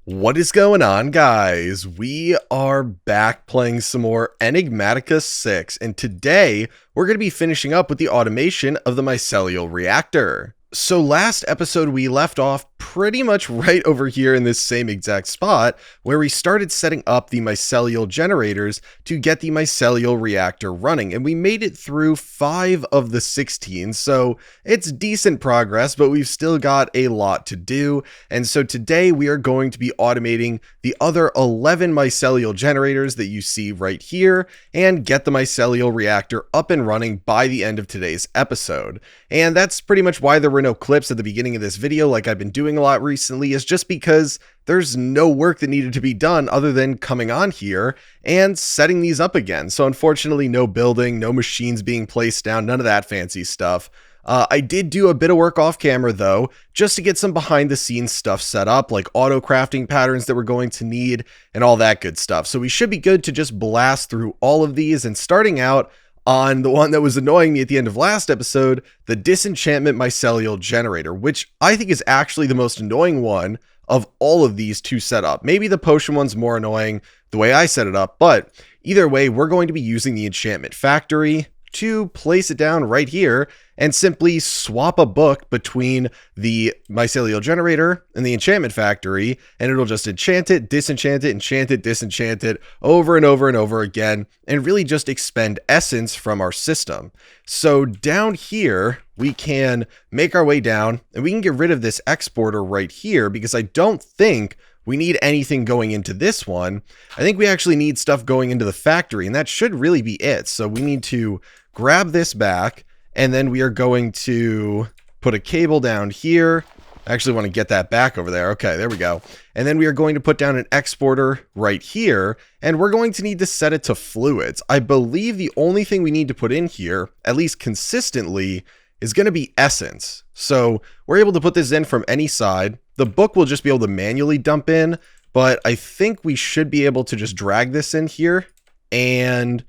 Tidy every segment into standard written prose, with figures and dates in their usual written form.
What is going on, guys? We are back playing some more Enigmatica 6, and today we're going to be finishing up with the automation of the Mycelial Reactor. So last episode we left off pretty much right over here in this same exact spot where we started setting up the Mycelial Generators to get the Mycelial Reactor running, and we made it through 5 of the 16, so it's decent progress, but we've still got a lot to do. And so today we are going to be automating the other 11 Mycelial Generators that you see right here and get the Mycelial Reactor up and running by the end of today's episode. And that's pretty much why there were no clips at the beginning of this video like I've been doing a lot recently, is just because there's no work that needed to be done other than coming on here and setting these up again. So unfortunately, no building, no machines being placed down, none of that fancy stuff. I did do a bit of work off camera though, just to get some behind the scenes stuff set up, like auto crafting patterns that we're going to need and all that good stuff. So we should be good to just blast through all of these, and starting out on the one that was annoying me at the end of last episode, the Disenchantment Mycelial Generator, which I think is actually the most annoying one of all of these to set up. Maybe the potion one's more annoying the way I set it up, but either way, we're going to be using the enchantment factory to place it down right here and simply swap a book between the Mycelial Generator and the enchantment factory, and it'll just enchant it, disenchant it, disenchant it over and over and over again, and really just expend essence from our system. So down here, we can make our way down and we can get rid of this exporter right here, because I don't think we need anything going into this one. I think we actually need stuff going into the factory, and that should really be it. So we need to grab this back, and then we are going to put a cable down here. I actually want to get that back over there. Okay, there we go. And then we are going to put down an exporter right here, and we're going to need to set it to fluids. I believe the only thing we need to put in here, at least consistently, is going to be essence. So we're able to put this in from any side. The book will just be able to manually dump in, but I think we should be able to just drag this in here, and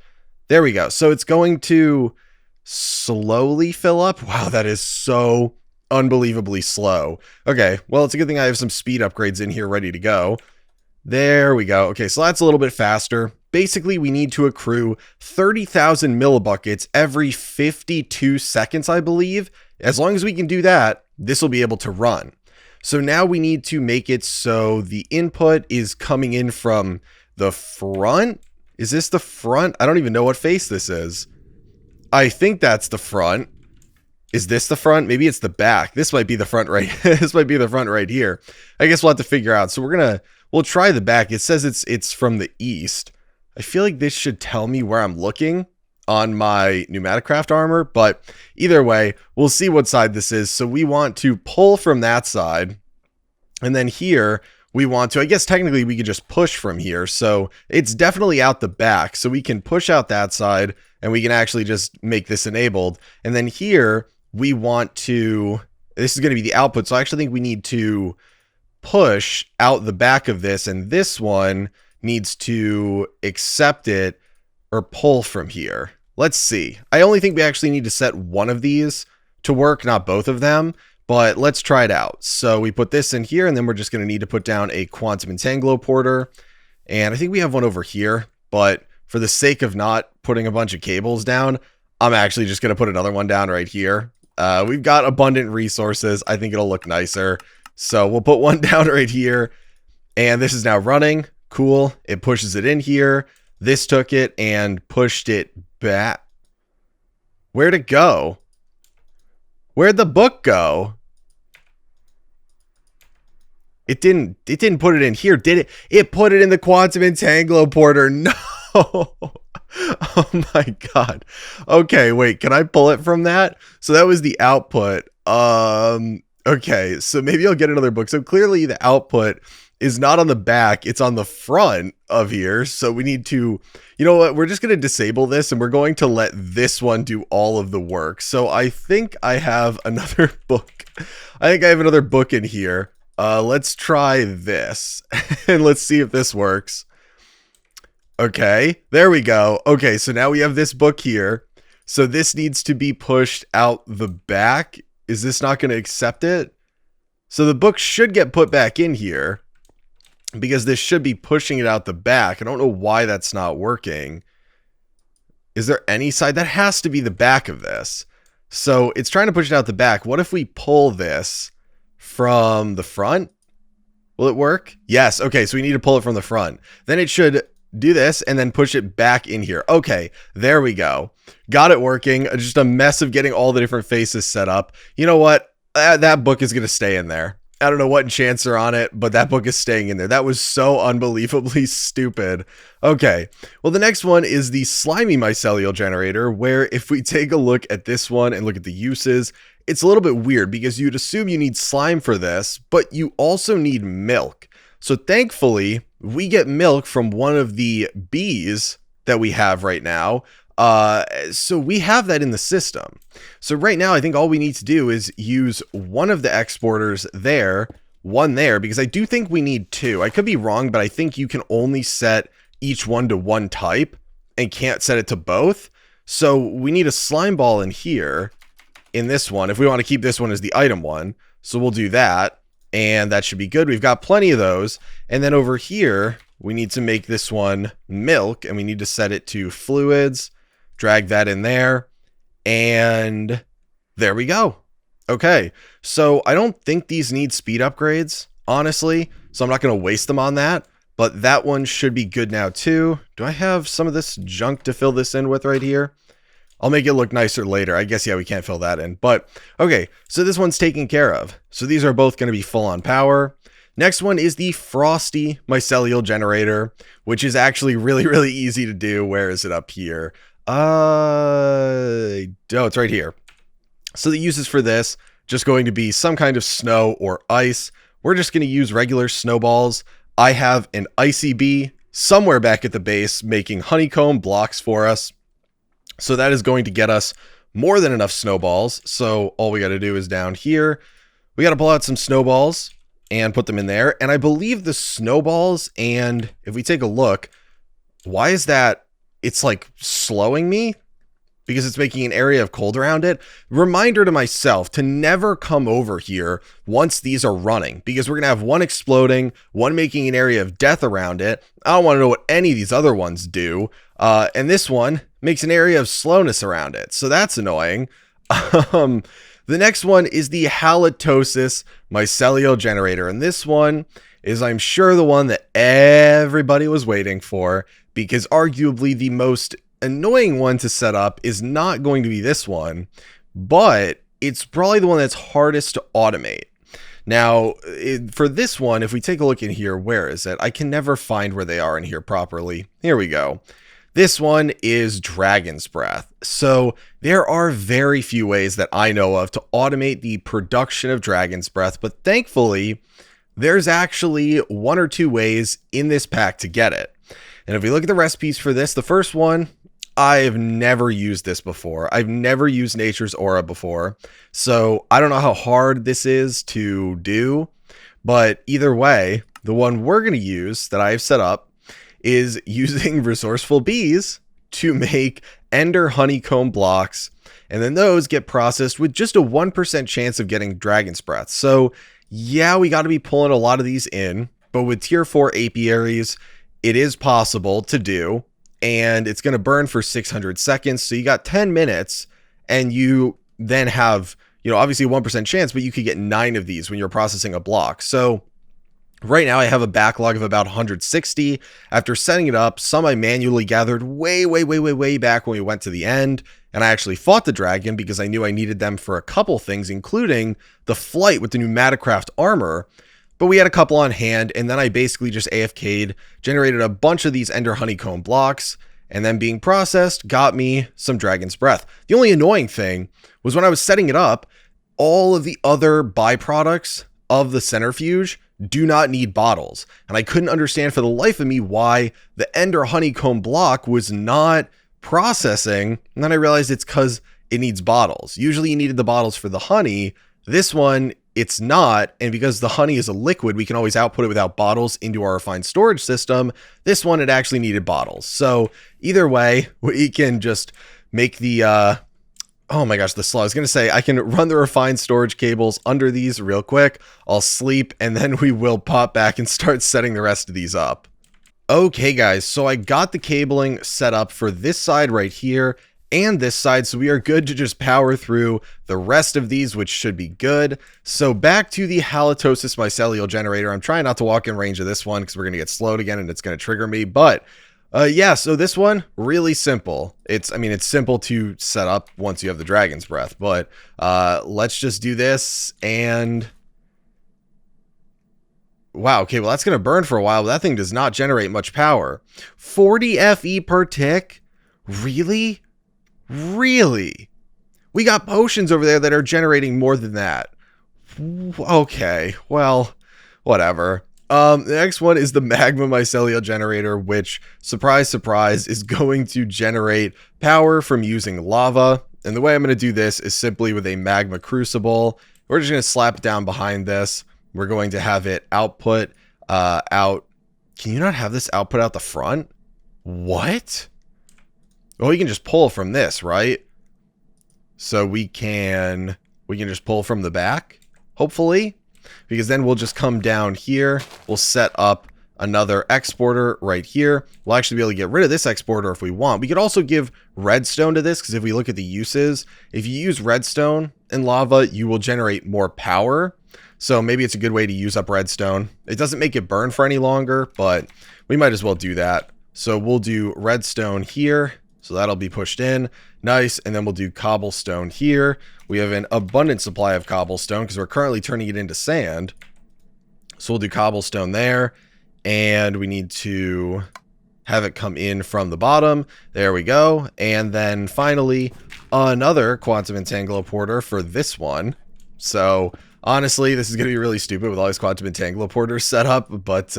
there we go. So it's going to slowly fill up. Wow, that is so unbelievably slow. Okay, well, it's a good thing I have some speed upgrades in here ready to go. There we go. Okay, so that's a little bit faster. Basically, we need to accrue 30,000 millibuckets every 52 seconds, I believe. As long as we can do that, this will be able to run. So now we need to make it so the input is coming in from the front. Is this the front? I don't even know what face this is. I think that's the front. Is this the front? Maybe it's the back. This might be the front right. This might be the front right here. I guess we'll have to figure out. So we'll try the back. It says it's from the east. I feel like this should tell me where I'm looking on my Pneumaticraft armor, but either way, we'll see what side this is. So we want to pull from that side, and then here we want to, I guess technically we could just push from here. So it's definitely out the back. So we can push out that side and we can actually just make this enabled. And then here we want to, this is going to be the output. So I actually think we need to push out the back of this, and this one needs to accept it or pull from here. Let's see. I only think we actually need to set one of these to work, not both of them. But let's try it out. So we put this in here, and then we're just going to need to put down a quantum entangloporter. And I think we have one over here, but for the sake of not putting a bunch of cables down, I'm actually just going to put another one down right here. We've got abundant resources. I think it'll look nicer. So we'll put one down right here, and this is now running. Cool. It pushes it in here. This took it and pushed it back. Where'd it go? Where'd the book go? It didn't put it in here, did it? It put it in the quantum entangloporter. No. Oh my god. Okay, wait, can I pull it from that? So that was the output. Okay, so maybe I'll get another book. So clearly the output is not on the back, it's on the front of here. So we need to, you know what, we're just going to disable this, and we're going to let this one do all of the work. So I think I have another book. I think I have another book in here. Let's try this and let's see if this works. Okay, there we go. Okay, so now we have this book here. So this needs to be pushed out the back. Is this not going to accept it? So the book should get put back in here. because this should be pushing it out the back. I don't know why that's not working. Is there any side? That has to be the back of this. So it's trying to push it out the back. What if we pull this from the front? Will it work? Yes. Okay, so we need to pull it from the front. Then it should do this and then push it back in here. Okay, there we go. Got it working. Just a mess of getting all the different faces set up. You know what? That book is going to stay in there. I don't know what enchants are on it, but that book is staying in there. That was so unbelievably stupid. Okay, well, the next one is the slimy mycelial generator, where if we take a look at this one and look at the uses, it's a little bit weird because you'd assume you need slime for this, but you also need milk. So thankfully, we get milk from one of the bees that we have right now. So we have that in the system. So right now, I think all we need to do is use one of the exporters there, one there, because I do think we need two. I could be wrong, but I think you can only set each one to one type and can't set it to both. So we need a slime ball in here in this one if we want to keep this one as the item one. So we'll do that, and that should be good. We've got plenty of those. And then over here, we need to make this one milk, and we need to set it to fluids. Drag that in there, and there we go. Okay, so I don't think these need speed upgrades, honestly, so I'm not going to waste them on that, but that one should be good now too. Do I have some of this junk to fill this in with right here? I'll make it look nicer later. I guess, yeah, we can't fill that in, but okay, so this one's taken care of. So these are both going to be full on power. Next one is the frosty mycelial generator, which is actually really, really easy to do. Where is it up here? Oh, it's right here. So the uses for this, just going to be some kind of snow or ice. We're just going to use regular snowballs. I have an icy bee somewhere back at the base making honeycomb blocks for us. So that is going to get us more than enough snowballs. So all we got to do is down here, we got to pull out some snowballs and put them in there. And I believe the snowballs, and if we take a look, why is that? It's like slowing me because it's making an area of cold around it. Reminder to myself to never come over here once these are running, because we're going to have one exploding, one making an area of death around it. I don't want to know what any of these other ones do. And this one makes an area of slowness around it. So that's annoying. The next one is the Halitosis Mycelial Generator. And this one is, I'm sure, the one that everybody was waiting for, because arguably the most annoying one to set up is not going to be this one, but it's probably the one that's hardest to automate. Now, for this one, if we take a look in here, where is it? I can never find where they are in here properly. Here we go. This one is Dragon's Breath. So there are very few ways that I know of to automate the production of Dragon's Breath, but thankfully, there's actually one or two ways in this pack to get it. And if we look at the recipes for this, the first one, I've never used this before. I've never used Nature's Aura before. So I don't know how hard this is to do, but either way, the one we're going to use that I've set up is using resourceful bees to make ender honeycomb blocks. And then those get processed with just a 1% chance of getting Dragon's Breath. So yeah, we got to be pulling a lot of these in, but with tier 4 apiaries, it is possible to do, and it's going to burn for 600 seconds. So you got 10 minutes, and you then have, obviously a 1% chance, but you could get 9 of these when you're processing a block. So right now I have a backlog of about 160. After setting it up, some I manually gathered way back when we went to the end, and I actually fought the dragon because I knew I needed them for a couple things, including the flight with the Enigmatica armor. But we had a couple on hand, and then I basically just AFK'd, generated a bunch of these ender honeycomb blocks, and then being processed got me some Dragon's Breath. The only annoying thing was when I was setting it up, all of the other byproducts of the centrifuge do not need bottles. And I couldn't understand for the life of me why the ender honeycomb block was not processing. And then I realized it's because it needs bottles. Usually you needed the bottles for the honey. This one, it's not, and because the honey is a liquid, we can always output it without bottles into our refined storage system. This one, it actually needed bottles. So either way, we can just make the Oh my gosh, the slow. I was going to say, I can run the refined storage cables under these real quick. I'll sleep, and then we will pop back and start setting the rest of these up. Okay, guys, so I got the cabling set up for this side right here and this side, so we are good to just power through the rest of these, which should be good. So back to the Halitosis Mycelial Generator. I'm trying not to walk in range of this one because we're going to get slowed again and it's going to trigger me, but yeah, so this one, really simple. I mean, it's simple to set up once you have the Dragon's Breath, but let's just do this and... Wow, okay, well, that's going to burn for a while, but that thing does not generate much power. 40 FE per tick? Really? Really? We got potions over there that are generating more than that. Okay, well, whatever. The next one is the Magma Mycelial Generator, which, surprise, surprise, is going to generate power from using lava. And the way I'm going to do this is simply with a magma crucible. We're just going to slap it down behind this. We're going to have it output out. Can you not have this output out the front? What? Well, we can just pull from this, right? So we can just pull from the back, hopefully, because then we'll just come down here. We'll set up another exporter right here. We'll actually be able to get rid of this exporter if we want. We could also give redstone to this, because if we look at the uses, if you use redstone in lava, you will generate more power. So maybe it's a good way to use up redstone. It doesn't make it burn for any longer, but we might as well do that. So we'll do redstone here. So that'll be pushed in. Nice. And then we'll do cobblestone here. We have an abundant supply of cobblestone because we're currently turning it into sand. So we'll do cobblestone there. And we need to have it come in from the bottom. There we go. And then finally, another quantum entangloporter for this one. So honestly, this is going to be really stupid with all these quantum entangloporters set up, but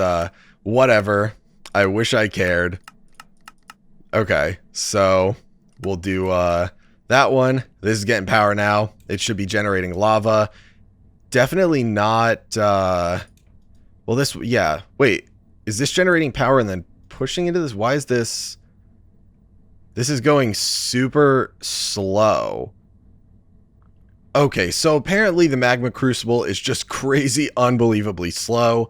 whatever. I wish I cared. Okay, so we'll do that one. This is getting power now. It should be generating lava. Definitely not... well, this... Yeah, wait. Is this generating power and then pushing into this? Why is this... This is going super slow. Okay, so apparently the Magma Crucible is just crazy, unbelievably slow.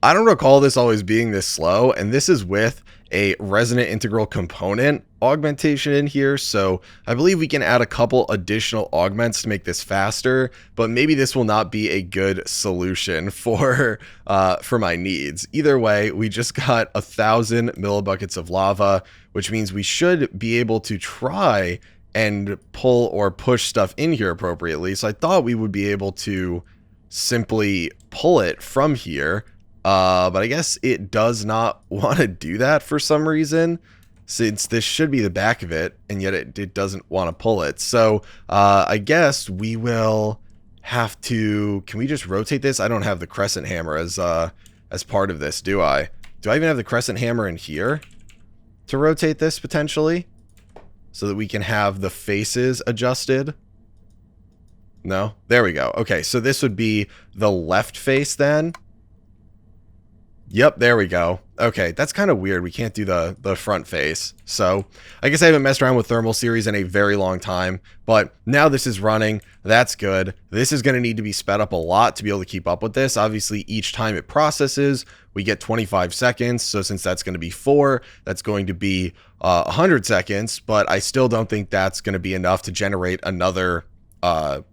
I don't recall this always being this slow, and this is with a resonant integral component augmentation in here, so I believe we can add a couple additional augments to make this faster, but maybe this will not be a good solution for my needs. Either way, we just got 1,000 millibuckets of lava, which means we should be able to try and pull or push stuff in here appropriately. So I thought we would be able to simply pull it from here. But I guess it does not want to do that for some reason, since this should be the back of it, and yet it doesn't want to pull it. So I guess we will have to... Can we just rotate this? I don't have the crescent hammer as part of this, do I? Do I even have the crescent hammer in here to rotate this potentially, so that we can have the faces adjusted? No? There we go. Okay, so this would be the left face then. Yep, there we go. Okay, that's kind of weird. We can't do the front face. So I guess I haven't messed around with thermal series in a very long time, but now this is running. That's good. This is going to need to be sped up a lot to be able to keep up with this. Obviously, each time it processes, we get 25 seconds. So since that's going to be 4, that's going to be 100 seconds, but I still don't think that's going to be enough to generate another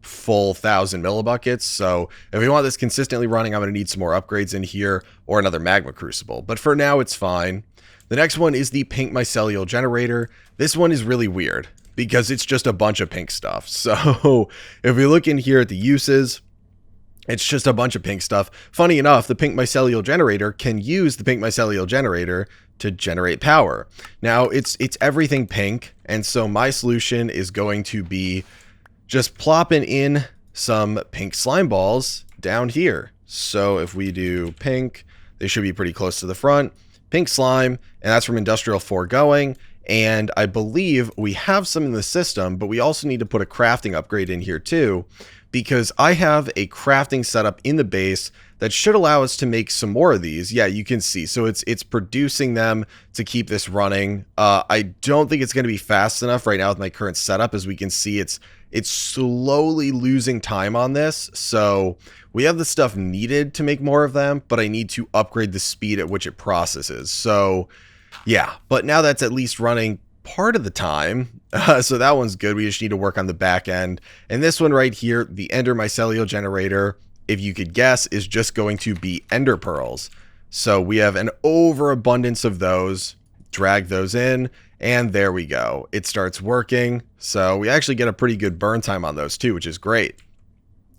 full 1,000 millibuckets. So if we want this consistently running, I'm going to need some more upgrades in here or another magma crucible, but for now it's fine. The next one is the pink mycelial generator. This one is really weird because it's just a bunch of pink stuff. So if we look in here at the uses, it's just a bunch of pink stuff. Funny enough, the pink mycelial generator can use the pink mycelial generator to generate power. Now it's everything pink, and so my solution is going to be just plopping in some pink slime balls down here. So if we do pink, they should be pretty close to the front. Pink slime, and that's from Industrial Foregoing. And I believe we have some in the system, but we also need to put a crafting upgrade in here too, because I have a crafting setup in the base that should allow us to make some more of these. Yeah, you can see. So it's producing them to keep this running. I don't think it's going to be fast enough right now with my current setup. As we can see, it's slowly losing time on this. So we have the stuff needed to make more of them, but I need to upgrade the speed at which it processes. So yeah, but now that's at least running part of the time. So that one's good. We just need to work on the back end. And this one right here, the Ender Mycelial Generator, if you could guess, is just going to be Ender Pearls. So we have an overabundance of those. Drag those in, and there we go. It starts working. So we actually get a pretty good burn time on those too, which is great.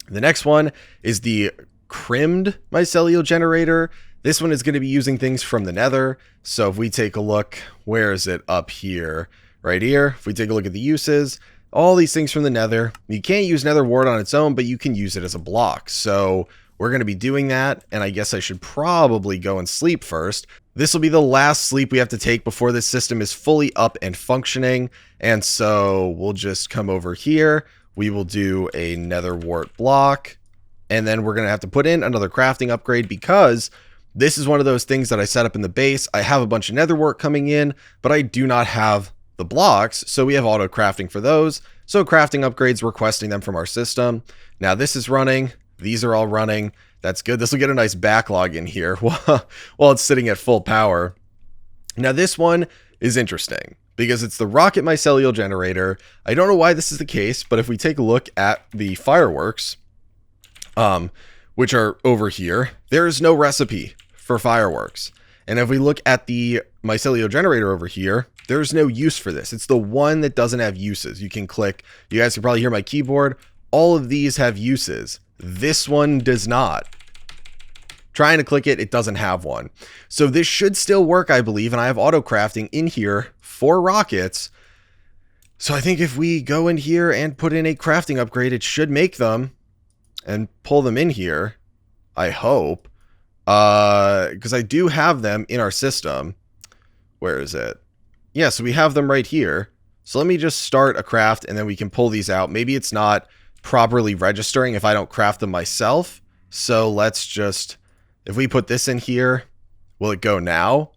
The next one is the Crimmed Mycelial Generator. This one is going to be using things from the Nether. So if we take a look, where is it? Up here, right here. If we take a look at the uses, all these things from the Nether. You can't use Nether Wart on its own, but you can use it as a block. So we're going to be doing that. And I guess I should probably go and sleep first. This will be the last sleep we have to take before this system is fully up and functioning. And so we'll just come over here. We will do a Nether Wart block. And then we're going to have to put in another crafting upgrade because this is one of those things that I set up in the base. I have a bunch of Nether Wart coming in, but I do not have the blocks. So we have auto crafting for those. So crafting upgrades, requesting them from our system. Now this is running. These are all running. That's good. This will get a nice backlog in here while it's sitting at full power. Now this one is interesting because it's the Rocket Mycelial Generator. I don't know why this is the case, but if we take a look at the fireworks, which are over here, there is no recipe for fireworks. And if we look at the Mycelial Generator over here, there's no use for this. It's the one that doesn't have uses. You can click, you guys can probably hear my keyboard. All of these have uses. This one does not. Trying to click it, it doesn't have one. So this should still work, I believe, and I have auto crafting in here for rockets. So I think if we go in here and put in a crafting upgrade, it should make them and pull them in here. I hope. Because I do have them in our system. Where is it? Yeah, so we have them right here. So let me just start a craft and then we can pull these out. Maybe it's not properly registering if I don't craft them myself. So let's just, if we put this in here, will it go now?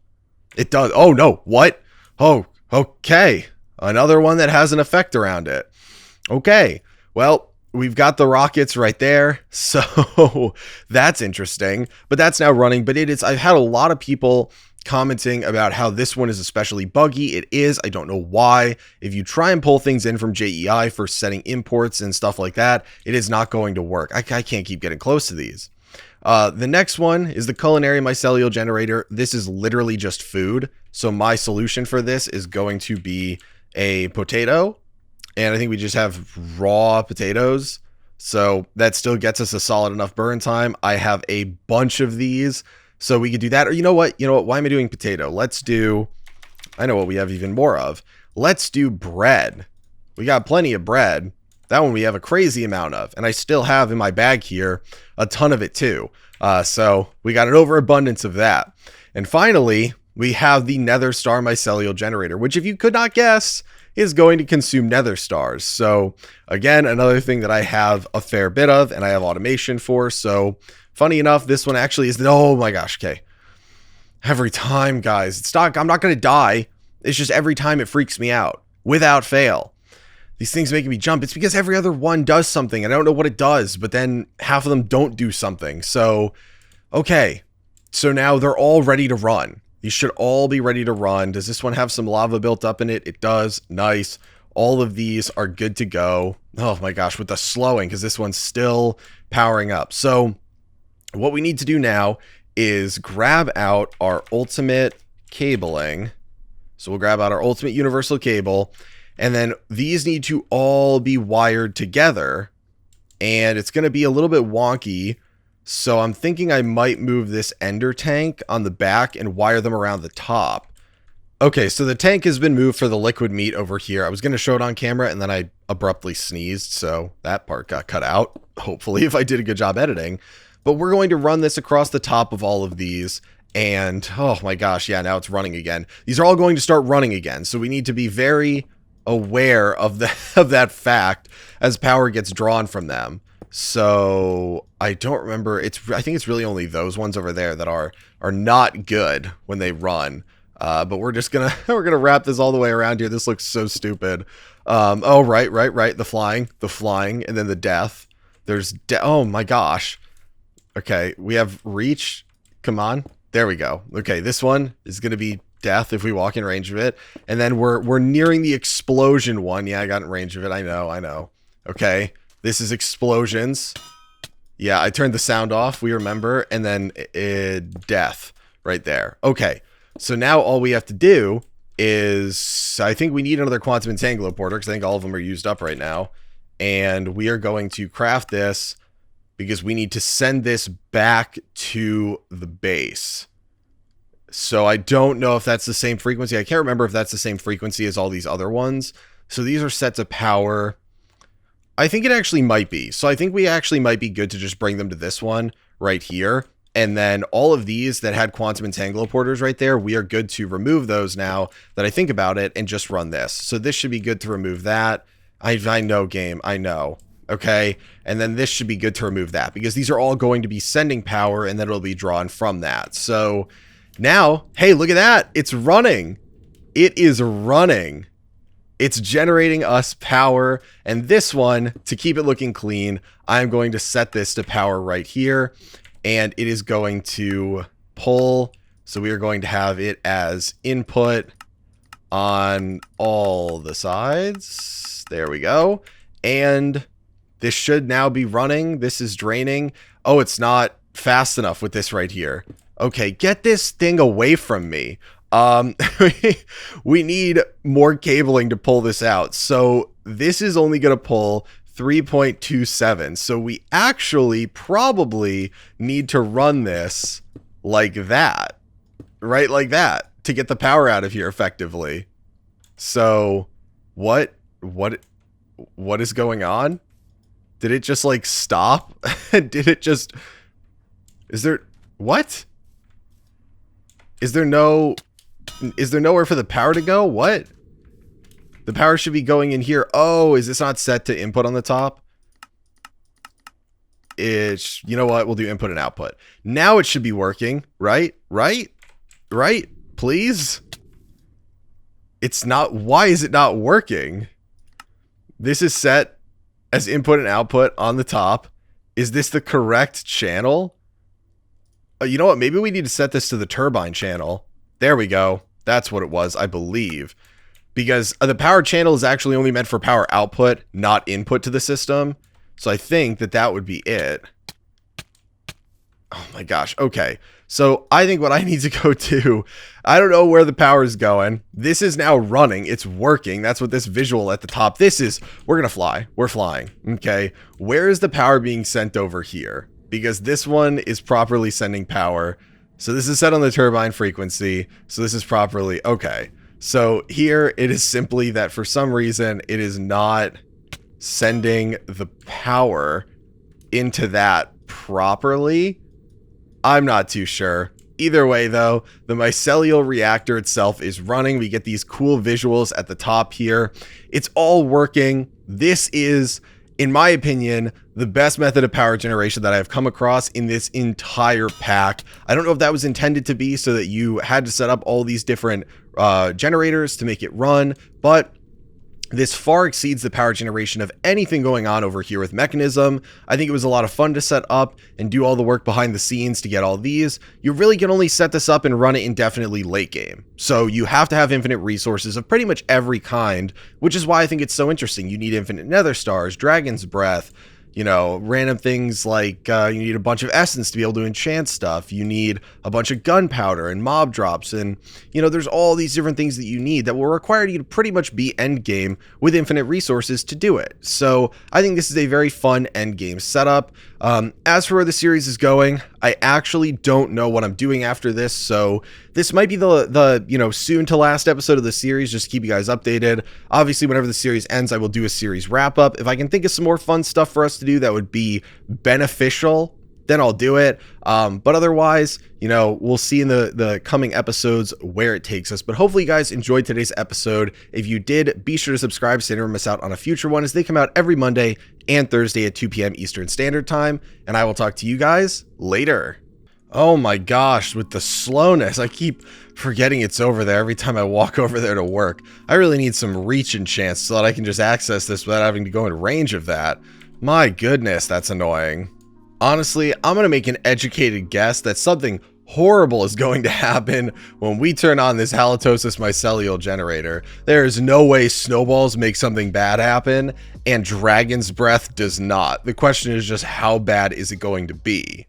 It does. Oh no, what? Oh, okay. Another one that has an effect around it. Okay, well, we've got the rockets right there. So that's interesting, but that's now running. But it is, I've had a lot of people commenting about how this one is especially buggy. It is. I don't know why. If you try and pull things in from JEI for setting imports and stuff like that, it is not going to work. I can't keep getting close to these. The next one is the Culinary Mycelial Generator. This is literally just food. So my solution for this is going to be a potato. And I think we just have raw potatoes. So that still gets us a solid enough burn time. I have a bunch of these. So we could do that. Or you know what? Why am I doing potato? Let's do, I know what we have even more of. Let's do bread. We got plenty of bread. That one we have a crazy amount of. And I still have in my bag here a ton of it too. So we got an overabundance of that. And finally, we have the Nether Star Mycelial Generator, which if you could not guess, is going to consume nether stars. So again, another thing that I have a fair bit of and I have automation for. So funny enough, this one actually is, oh my gosh, okay. Every time, guys, it's not, I'm not going to die. It's just every time it freaks me out without fail. These things making me jump. It's because every other one does something. I don't know what it does, but then half of them don't do something. So, okay. So now they're all ready to run. These should all be ready to run. Does this one have some lava built up in it? It does. Nice. All of these are good to go. Oh my gosh, with the slowing, because this one's still powering up. So what we need to do now is grab out our ultimate cabling. So we'll grab out our ultimate universal cable, and then these need to all be wired together. And it's going to be a little bit wonky. So I'm thinking I might move this ender tank on the back and wire them around the top. Okay, so the tank has been moved for the liquid meat over here. I was going to show it on camera and then I abruptly sneezed, so that part got cut out. Hopefully, if I did a good job editing. But we're going to run this across the top of all of these. And, oh my gosh, yeah, now it's running again. These are all going to start running again, so we need to be very aware of, of that fact as power gets drawn from them. So, I don't remember, I think it's really only those ones over there that are not good when they run. But we're just gonna, we're gonna wrap this all the way around here. This looks so stupid. Oh, right, the flying, and then the death. There's, oh my gosh. Okay, we have reach, come on. There we go. Okay, this one is going to be death if we walk in range of it. And then we're nearing the explosion one. Yeah, I got in range of it. I know. Okay, this is explosions. Yeah, I turned the sound off, we remember. And then death right there. Okay, so now all we have to do is, I think we need another quantum entangloporter because I think all of them are used up right now. And we are going to craft this because we need to send this back to the base. So I don't know if that's the same frequency. I can't remember if that's the same frequency as all these other ones. So these are set to power. I think it actually might be. So I think we actually might be good to just bring them to this one right here. And then all of these that had quantum entangloporters right there, we are good to remove those now that I think about it and just run this. So this should be good to remove that. I know, game. I know. Okay, and then this should be good to remove that because these are all going to be sending power and then it'll be drawn from that. So now, hey, look at that. It's running. It is running. It's generating us power. And this one, to keep it looking clean, I'm going to set this to power right here. And it is going to pull. So we are going to have it as input on all the sides. There we go. And this should now be running. This is draining. Oh, it's not fast enough with this right here. Okay, get this thing away from me. We need more cabling to pull this out. So this is only going to pull 3.27. So we actually probably need to run this like that. Right like that to get the power out of here effectively. So what is going on? Did it just like stop? Did it just, is there, what? Is there nowhere for the power to go? What? The power should be going in here. Oh, is this not set to input on the top? It's, you know what? We'll do input and output. Now it should be working, right? Right? Please? It's not, why is it not working? This is set as input and output on the top. Is this the correct channel? You know what? Maybe we need to set this to the turbine channel. There we go. That's what it was, I believe. Because the power channel is actually only meant for power output, not input to the system. So I think that that would be it. Oh my gosh. Okay. So I think what I need to go to, I don't know where the power is going. This is now running. It's working. That's what this visual at the top. This is, we're going to fly. We're flying. Okay. Where is the power being sent over here? Because this one is properly sending power. So this is set on the turbine frequency. So this is properly, okay. So here it is simply that for some reason it is not sending the power into that properly. I'm not too sure. Either way though, the Mycelial Reactor itself is running. We get these cool visuals at the top here. It's all working. This is, in my opinion, the best method of power generation that I've come across in this entire pack. I don't know if that was intended to be so that you had to set up all these different generators to make it run, but this far exceeds the power generation of anything going on over here with Mechanism. I think it was a lot of fun to set up and do all the work behind the scenes to get all these. You really can only set this up and run it indefinitely late game. So you have to have infinite resources of pretty much every kind, which is why I think it's so interesting. You need infinite nether stars, dragon's breath, you know, random things like you need a bunch of essence to be able to enchant stuff. You need a bunch of gunpowder and mob drops. And, you know, there's all these different things that you need that will require you to pretty much be end game with infinite resources to do it. So I think this is a very fun end game setup. As for where the series is going, I actually don't know what I'm doing after this. So this might be the you know, soon to last episode of the series, just to keep you guys updated. Obviously, whenever the series ends, I will do a series wrap up. If I can think of some more fun stuff for us to do that would be beneficial then I'll do it. But otherwise, you know, we'll see in the coming episodes where it takes us. But hopefully you guys enjoyed today's episode. If you did, be sure to subscribe so you never miss out on a future one, as they come out every Monday and Thursday at 2 p.m. Eastern Standard Time. And I will talk to you guys later. Oh my gosh, with the slowness, I keep forgetting it's over there every time I walk over there to work. I really need some reach enchants so that I can just access this without having to go in range of that. My goodness, that's annoying. Honestly, I'm going to make an educated guess that something horrible is going to happen when we turn on this Halitosis Mycelial Generator. There is no way snowballs make something bad happen, and Dragon's Breath does not. The question is just, how bad is it going to be?